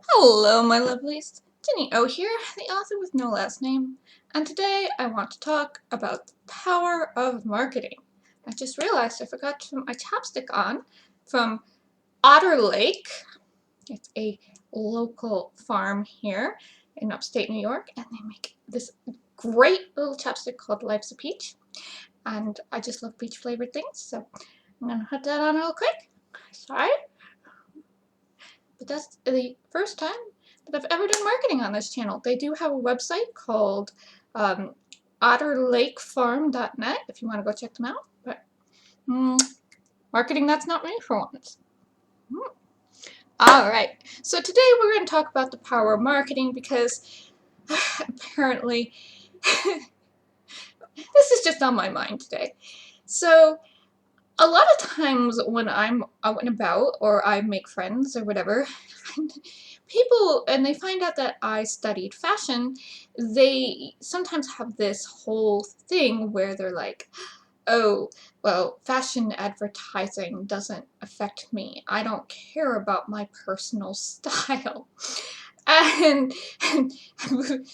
Hello, my lovelies. Jenny O here, the author with no last name, and today I want to talk about the power of marketing. I just realized I forgot to put my chapstick on from Otter Lake. It's a local farm here in upstate New York, and they make this great little chapstick called Life's a Peach. And I just love peach flavored things, so I'm gonna put that on real quick. Sorry. But that's the first time that I've ever done marketing on this channel. They do have a website called otterlakefarm.net if you want to go check them out. But marketing, that's not me for once. Alright, so today we're going to talk about the power of marketing because apparently this is just on my mind today. So a lot of times when I'm out and about or I make friends or whatever, people, and they find out that I studied fashion, they sometimes have this whole thing where they're like, oh, well, fashion advertising doesn't affect me. I don't care about my personal style. And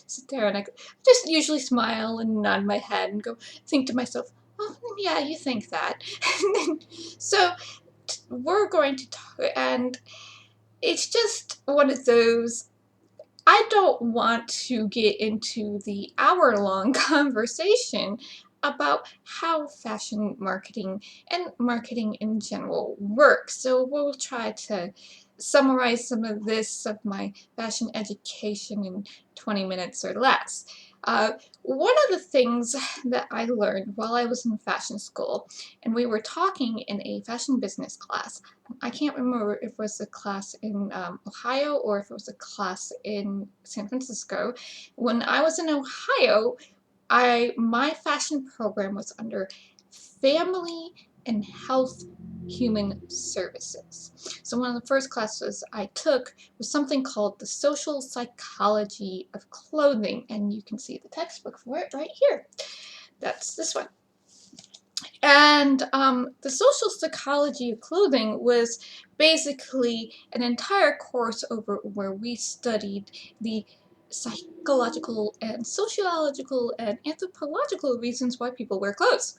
sit there and I just usually smile and nod my head and go think to myself, oh, yeah, you think that. So we're going to talk, and it's just one of those, I don't want to get into the hour-long conversation about how fashion marketing and marketing in general works. So we'll try to summarize some of this of my fashion education in 20 minutes or less. One of the things that I learned while I was in fashion school, and we were talking in a fashion business class. I can't remember if it was a class in Ohio or if it was a class in San Francisco. When I was in Ohio, my fashion program was under Family and Health Human Services. So one of the first classes I took was something called the Social Psychology of Clothing, and you can see the textbook for it right here. That's this one. And the social psychology of clothing was basically an entire course over where we studied the psychological and sociological and anthropological reasons why people wear clothes.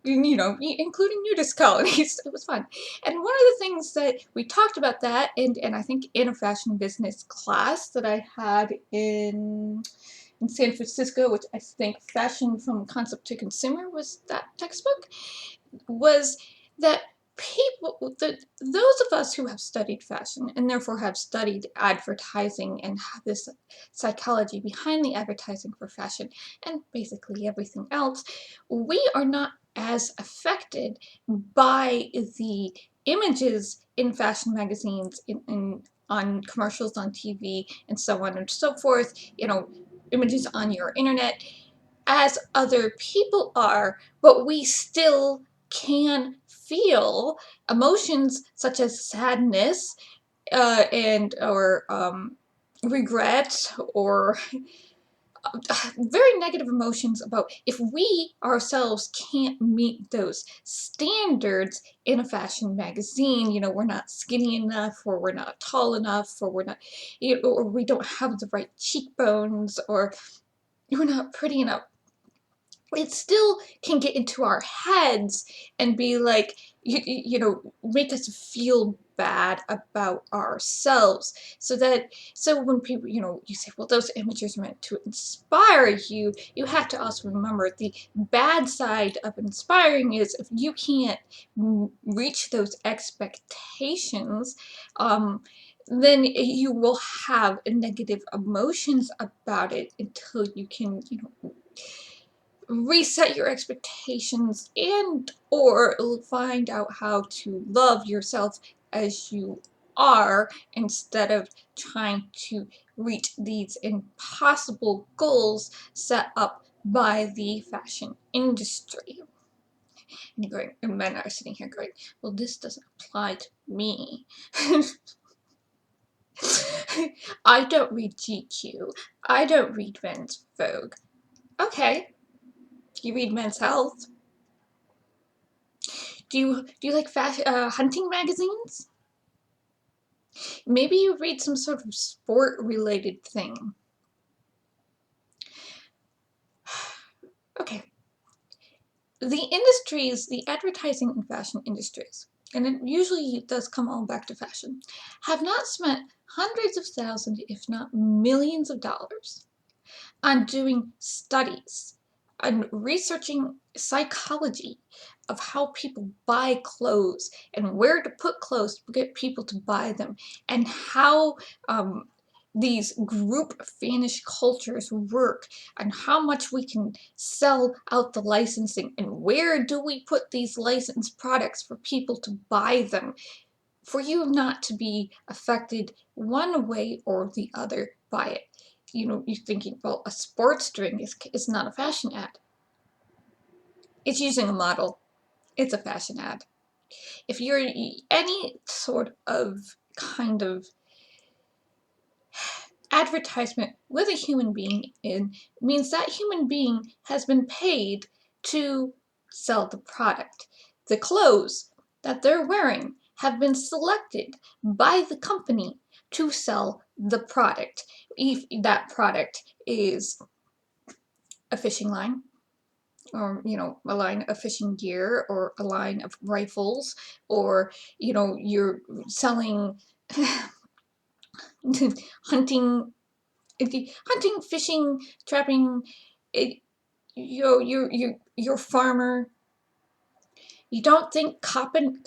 You know, including nudist colonies. It was fun. And one of the things that we talked about that, and I think in a fashion business class that I had in San Francisco, which I think Fashion from Concept to Consumer was that textbook, was that those of us who have studied fashion and therefore have studied advertising and have this psychology behind the advertising for fashion and basically everything else, we are not as affected by the images in fashion magazines, on commercials on TV, and so on and so forth, you know, images on your internet, as other people are, but we still can feel emotions such as sadness and or regret or very negative emotions about if we ourselves can't meet those standards in a fashion magazine. You know, we're not skinny enough, or we're not tall enough, or we're not, you know, or we don't have the right cheekbones, or we're not pretty enough. It still can get into our heads and be like, you know, make us feel bad about ourselves. So when people, you know, you say, well, those images are meant to inspire you, you have to also remember the bad side of inspiring is if you can't reach those expectations, then you will have negative emotions about it until you can, you know, reset your expectations and or find out how to love yourself as you are instead of trying to reach these impossible goals set up by the fashion industry. And going, and men are sitting here going, well, this doesn't apply to me. I don't read GQ. I don't read Men's Vogue. Okay, you read Men's Health. Do you like hunting magazines? Maybe you read some sort of sport-related thing. Okay. The industries, the advertising and fashion industries, and it usually does come all back to fashion, have not spent hundreds of thousands, if not millions of dollars on doing studies, on researching psychology of how people buy clothes and where to put clothes to get people to buy them, and how these group fanish cultures work, and how much we can sell out the licensing, and where do we put these licensed products for people to buy them, for you not to be affected one way or the other by it. You know, you're thinking, well, a sports drink is not a fashion ad. It's using a model. It's a fashion ad. If you're any sort of kind of advertisement with a human being in, means that human being has been paid to sell the product. The clothes that they're wearing have been selected by the company to sell the product. If that product is a fishing line, or a line of fishing gear, or a line of rifles, or you're selling hunting, fishing, trapping, it, you're a farmer. You don't think Cotton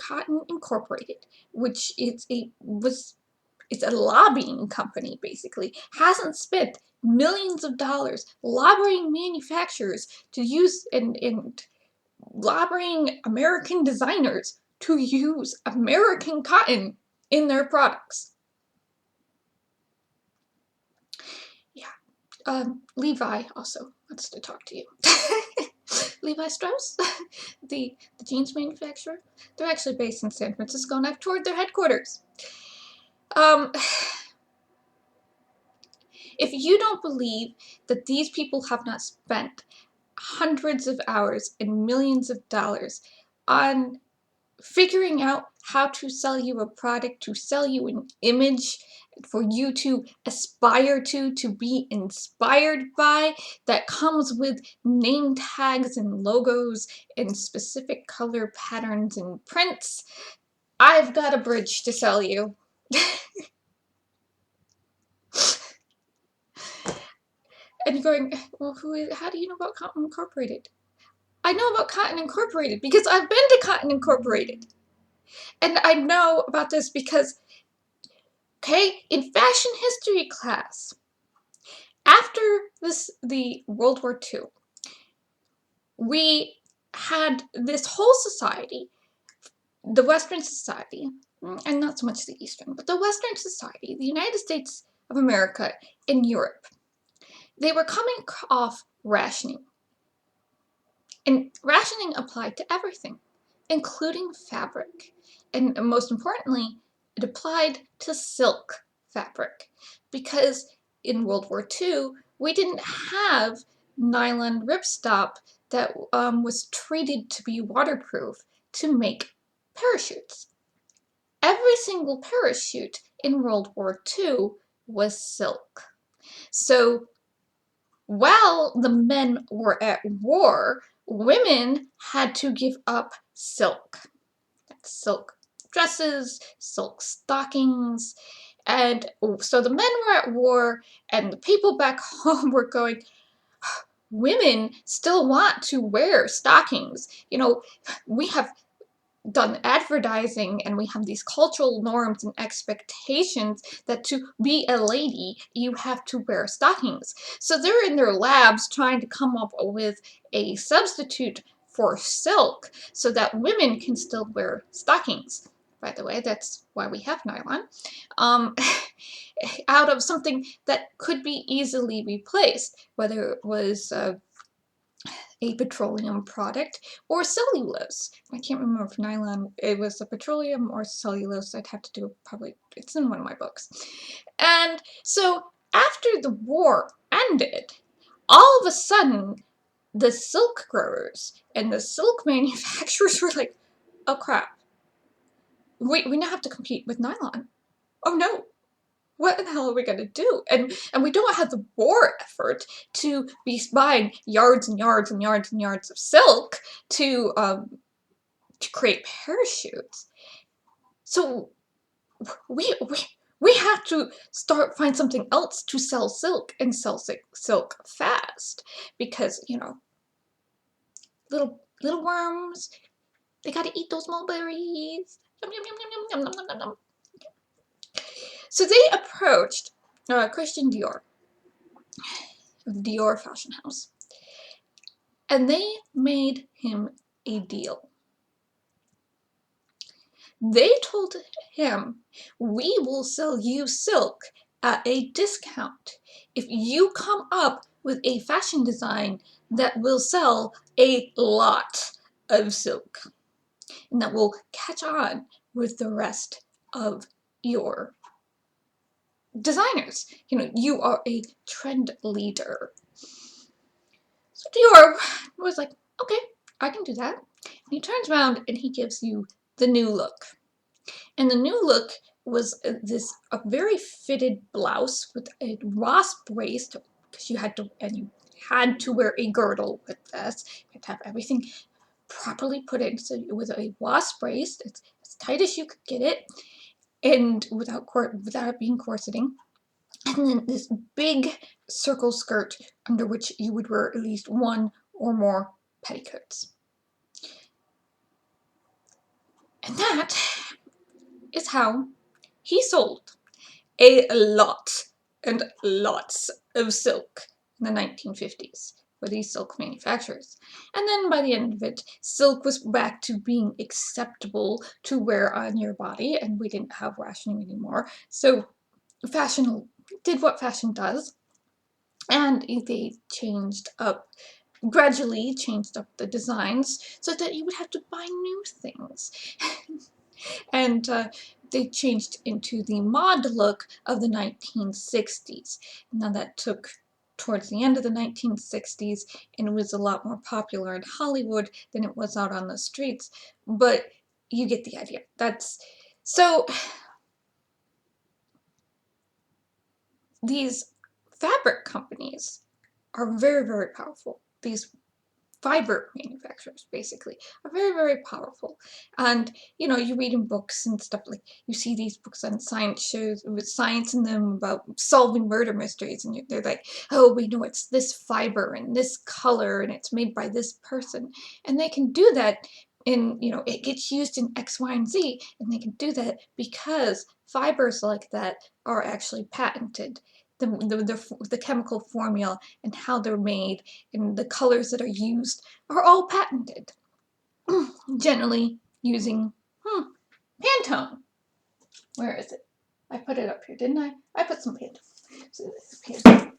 Incorporated, which it's a lobbying company, basically, hasn't spent millions of dollars lobbying manufacturers to use, and lobbying American designers to use American cotton in their products. Yeah. Levi also wants to talk to you. Levi Strauss, the jeans manufacturer, they're actually based in San Francisco, and I've toured their headquarters. If you don't believe that these people have not spent hundreds of hours and millions of dollars on figuring out how to sell you a product, to sell you an image, for you to aspire to be inspired by, that comes with name tags and logos and specific color patterns and prints, I've got a bridge to sell you. And you're going, well, how do you know about Cotton Incorporated? I know about Cotton Incorporated because I've been to Cotton Incorporated. And I know about this because, okay, in fashion history class, after the World War II, we had this whole society, the Western society, and not so much the Eastern, but the Western society, the United States of America and Europe, they were coming off rationing. And rationing applied to everything, including fabric. And most importantly, it applied to silk fabric, because in World War II, we didn't have nylon ripstop that was treated to be waterproof to make parachutes. Every single parachute in World War II was silk. So while the men were at war, women had to give up silk. Silk dresses, silk stockings, and so the men were at war, and the people back home were going, women still want to wear stockings. We have done advertising, and we have these cultural norms and expectations that to be a lady you have to wear stockings. So they're in their labs trying to come up with a substitute for silk so that women can still wear stockings. By the way, that's why we have nylon. Out of something that could be easily replaced, whether it was a petroleum product or cellulose. I can't remember if nylon, it was a petroleum or cellulose. I'd have to do probably, it's in one of my books. And so after the war ended, all of a sudden the silk growers and the silk manufacturers were like, oh crap, we now have to compete with nylon. oh no, what the hell are we going to do? And we don't have the war effort to be buying yards and yards and yards and yards of silk to create parachutes. So we have to find something else to sell silk and sell silk fast, because little worms, they got to eat those mulberries. Yum, yum, yum, yum, yum, yum, yum, yum. So they approached Christian Dior of the Dior fashion house, and they made him a deal. They told him, we will sell you silk at a discount if you come up with a fashion design that will sell a lot of silk and that will catch on with the rest of your designers. You are a trend leader. So Dior was like, okay, I can do that. And he turns around and he gives you the new look. And the new look was a very fitted blouse with a wasp waist, because you had to wear a girdle with this. You had to have everything properly put in. So it was a wasp waist. It's as tight as you could get it, and without it being corseting. And then this big circle skirt under which you would wear at least one or more petticoats. And that is how he sold a lot and lots of silk in the 1950s for these silk manufacturers. And then by the end of it, silk was back to being acceptable to wear on your body, and we didn't have rationing anymore. So fashion did what fashion does, and they gradually changed up the designs so that you would have to buy new things. And they changed into the mod look of the 1960s. Now that took towards the end of the 1960s, and it was a lot more popular in Hollywood than it was out on the streets, but you get the idea. So these fabric companies are very, very powerful. These fiber manufacturers, basically, are very, very powerful. And you read in books and stuff, like you see these books on science shows with science in them about solving murder mysteries, and they're like, oh, we know it's this fiber and this color and it's made by this person, and they can do that in, it gets used in X, Y, and Z, and they can do that because fibers like that are actually patented. The chemical formula and how they're made and the colors that are used are all patented. Generally using Pantone. Where is it? I put it up here, didn't I? I put some Pantone. So this is Pantone.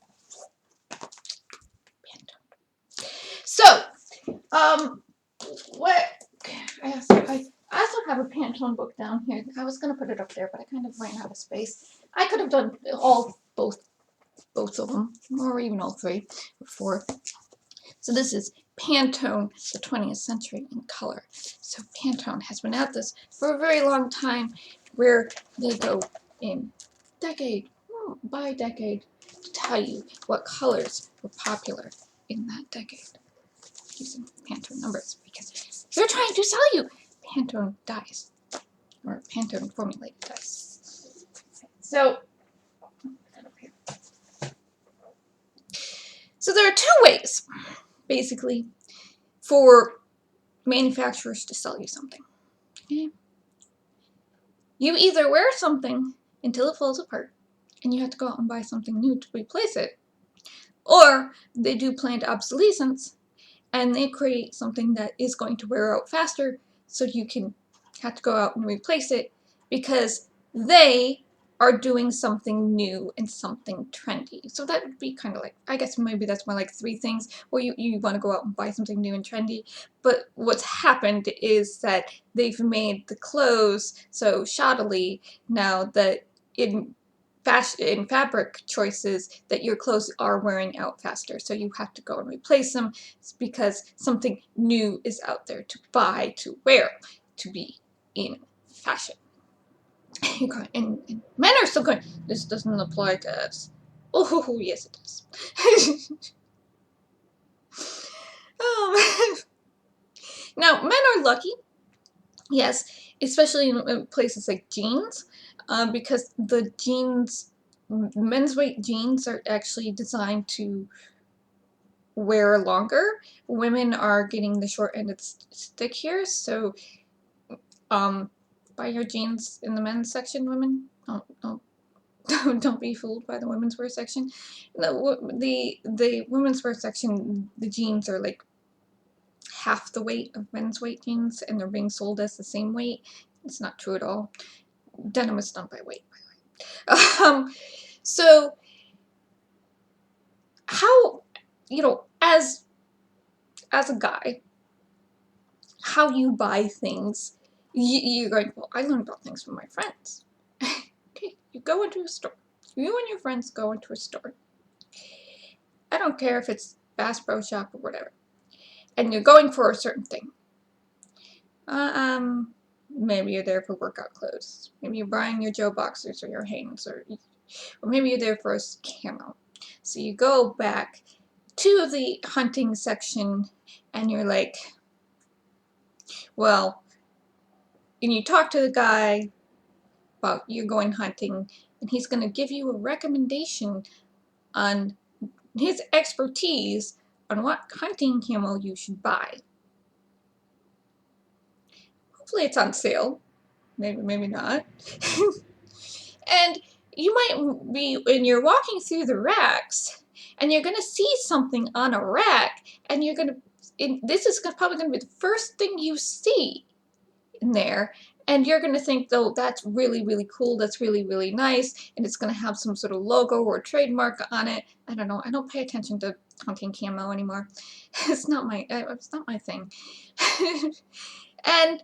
So, what I also have a Pantone book down here. I was gonna put it up there, but I kind of ran out of space. I could have done both of them, or even all three, or four. So this is Pantone, the 20th century in color. So Pantone has been at this for a very long time, where they go in decade by decade to tell you what colors were popular in that decade, using Pantone numbers, because they're trying to sell you Pantone dyes, or Pantone formulated dyes. So there are two ways, basically, for manufacturers to sell you something. Okay? You either wear something until it falls apart and you have to go out and buy something new to replace it, or they do planned obsolescence and they create something that is going to wear out faster, so you can have to go out and replace it because they are doing something new and something trendy. So that would be kind of like, I guess maybe that's more like three things where you want to go out and buy something new and trendy. But what's happened is that they've made the clothes so shoddily now that in fabric choices that your clothes are wearing out faster. So you have to go and replace them because something new is out there to buy, to wear, to be in fashion. And men are still going, this doesn't apply to us. Oh, yes it does. Oh, now, men are lucky, yes, especially in places like jeans, because the jeans, men's weight jeans are actually designed to wear longer. Women are getting the short end of the stick here, so buy your jeans in the men's section, women. Don't be fooled by the women's wear section. The women's wear section, the jeans are like half the weight of men's weight jeans, and they're being sold as the same weight. It's not true at all. Denim is done by weight, by the way. So how, as a guy, how you buy things, you're going, well, I learned about things from my friends. Okay, you go into a store. You and your friends go into a store. I don't care if it's Bass Pro Shop or whatever. And you're going for a certain thing. Maybe you're there for workout clothes. Maybe you're buying your Joe Boxers or your Hanes, or maybe you're there for a camo. So you go back to the hunting section and you're like, well, and you talk to the guy about you're going hunting, and he's going to give you a recommendation on his expertise on what hunting camo you should buy. Hopefully it's on sale. Maybe not. And you might be, when you're walking through the racks, and you're going to see something on a rack, and you're going to, this is probably going to be the first thing you see in there, and you're going to think, though, that's really, really cool, that's really, really nice, and it's going to have some sort of logo or trademark on it. I don't know. I don't pay attention to hunting camo anymore. It's not my thing. And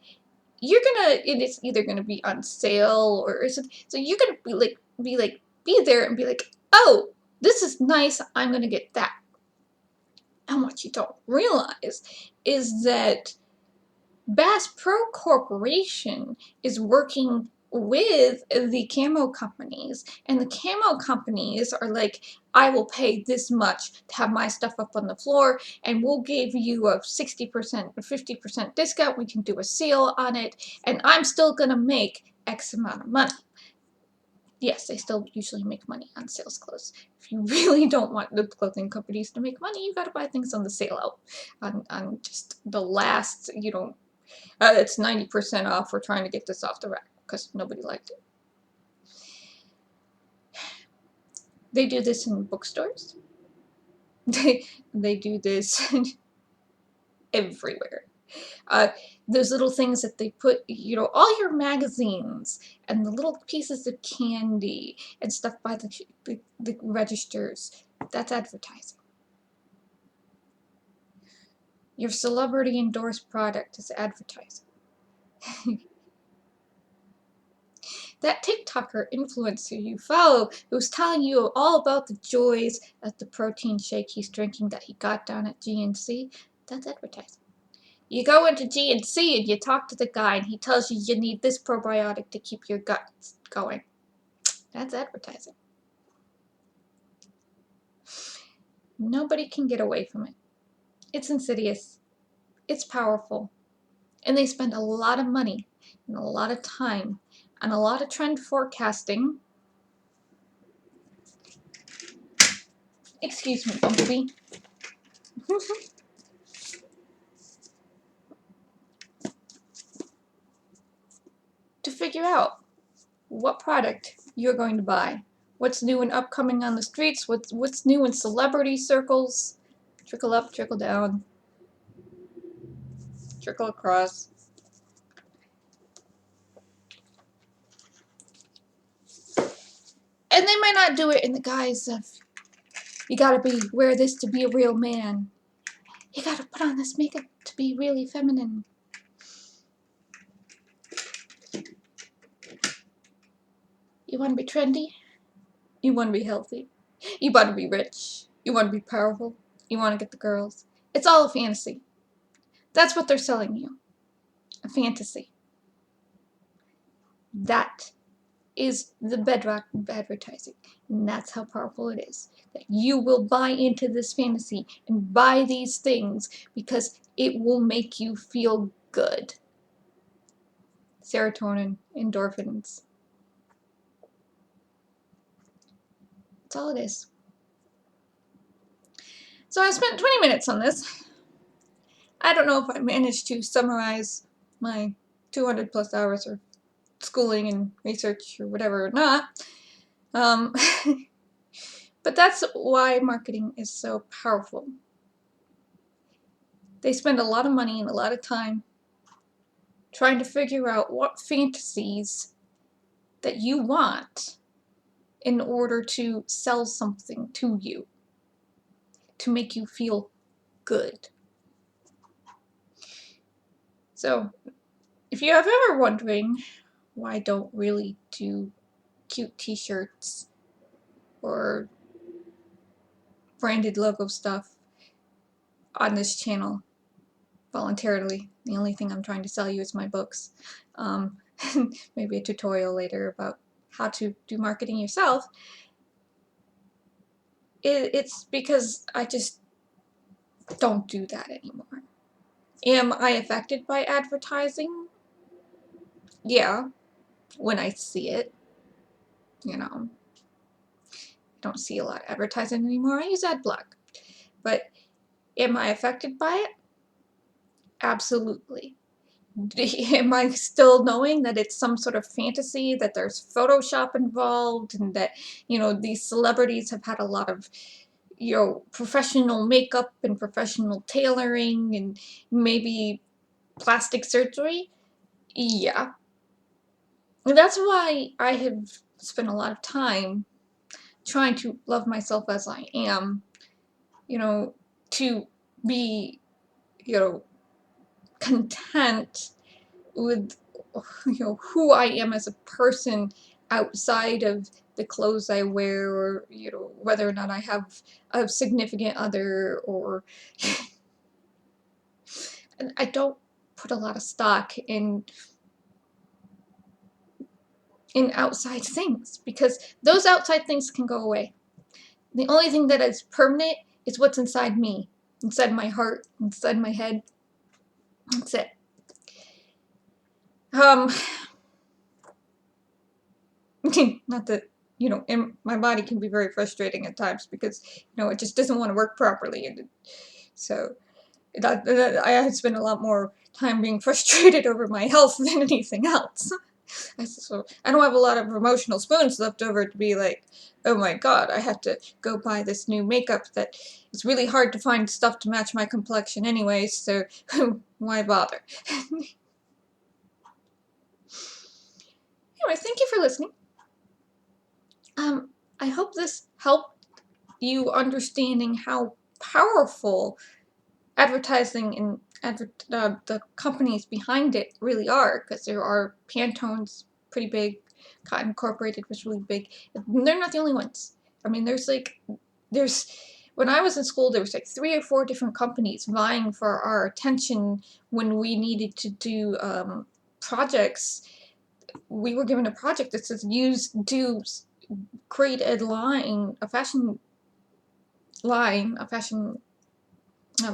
it's either gonna be on sale, or so you're gonna be there and be like, oh, this is nice, I'm gonna get that. And what you don't realize is that Bass Pro Corporation is working with the camo companies, and the camo companies are like, I will pay this much to have my stuff up on the floor, and we'll give you a 60% or 50% discount. We can do a sale on it, and I'm still gonna make X amount of money. Yes, they still usually make money on sales clothes. If you really don't want the clothing companies to make money, you gotta buy things on the sale out, on just the last, it's 90% off. We're trying to get this off the rack because nobody liked it. They do this in bookstores. They do this everywhere. Those little things that they put, all your magazines and the little pieces of candy and stuff by the registers, that's advertising. Your celebrity endorsed product is advertising. That TikToker influencer you follow who's telling you all about the joys of the protein shake he's drinking that he got down at GNC, that's advertising. You go into GNC and you talk to the guy and he tells you need this probiotic to keep your gut going. That's advertising. Nobody can get away from it. It's insidious. It's powerful. And they spend a lot of money and a lot of time and a lot of trend forecasting. Excuse me, Bumblebee. To figure out what product you're going to buy. What's new and upcoming on the streets, what's new in celebrity circles. Trickle up, trickle down, trickle across. And they might not do it in the guise of, you gotta wear this to be a real man. You gotta put on this makeup to be really feminine. You wanna be trendy? You wanna be healthy? You wanna be rich? You wanna be powerful? You wanna get the girls? It's all a fantasy. That's what they're selling you. A fantasy. That is the bedrock of advertising. And that's how powerful it is. That you will buy into this fantasy and buy these things because it will make you feel good. Serotonin, endorphins. That's all it is. So I spent 20 minutes on this. I don't know if I managed to summarize my 200 plus hours of schooling and research or whatever or not. But that's why marketing is so powerful. They spend a lot of money and a lot of time trying to figure out what fantasies that you want in order to sell something to you, to make you feel good. So, if you have ever wondering why I don't really do cute t-shirts or branded logo stuff on this channel voluntarily, the only thing I'm trying to sell you is my books. Maybe a tutorial later about how to do marketing yourself. It's because I just don't do that anymore. Am I affected by advertising? Yeah, when I see it. You know, I don't see a lot of advertising anymore. I use AdBlock. But am I affected by it? Absolutely. Am I still knowing that it's some sort of fantasy, that there's Photoshop involved, and that, these celebrities have had a lot of, professional makeup and professional tailoring and maybe plastic surgery? Yeah. That's why I have spent a lot of time trying to love myself as I am, to be, content with who I am as a person outside of the clothes I wear, or whether or not I have a significant other, or and I don't put a lot of stock in outside things, because those outside things can go away. The only thing that is permanent is what's inside me, inside my heart, inside my head. That's it. Not that, and my body can be very frustrating at times because, it just doesn't want to work properly. And so I spend a lot more time being frustrated over my health than anything else. So I don't have a lot of emotional spoons left over to be like, oh my god, I have to go buy this new makeup that it's really hard to find stuff to match my complexion anyway, so why bother? Anyway, thank you for listening. I hope this helped you understanding how powerful advertising and the companies behind it really are, because there are Pantone's pretty big, Cotton Incorporated was really big. They're not the only ones. I mean, there's when I was in school, there was like 3 or 4 different companies vying for our attention when we needed to do projects. We were given a project that says create a line, a fashion line, a fashion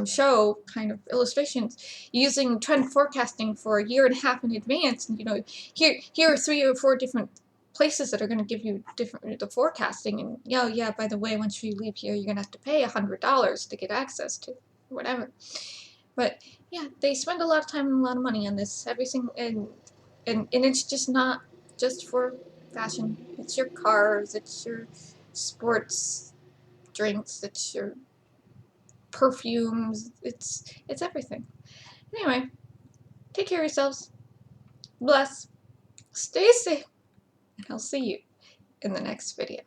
show kind of illustrations using trend forecasting for a year and a half in advance. And here are 3 or 4 different places that are going to give you the forecasting. And yeah, by the way, once you leave here, you're going to have to pay $100 to get access to whatever. But yeah, they spend a lot of time and a lot of money on this. Everything, and it's just not just for fashion. It's your cars, it's your sports drinks, it's your perfumes, it's everything. Anyway, take care of yourselves. Bless. Stay safe. And I'll see you in the next video.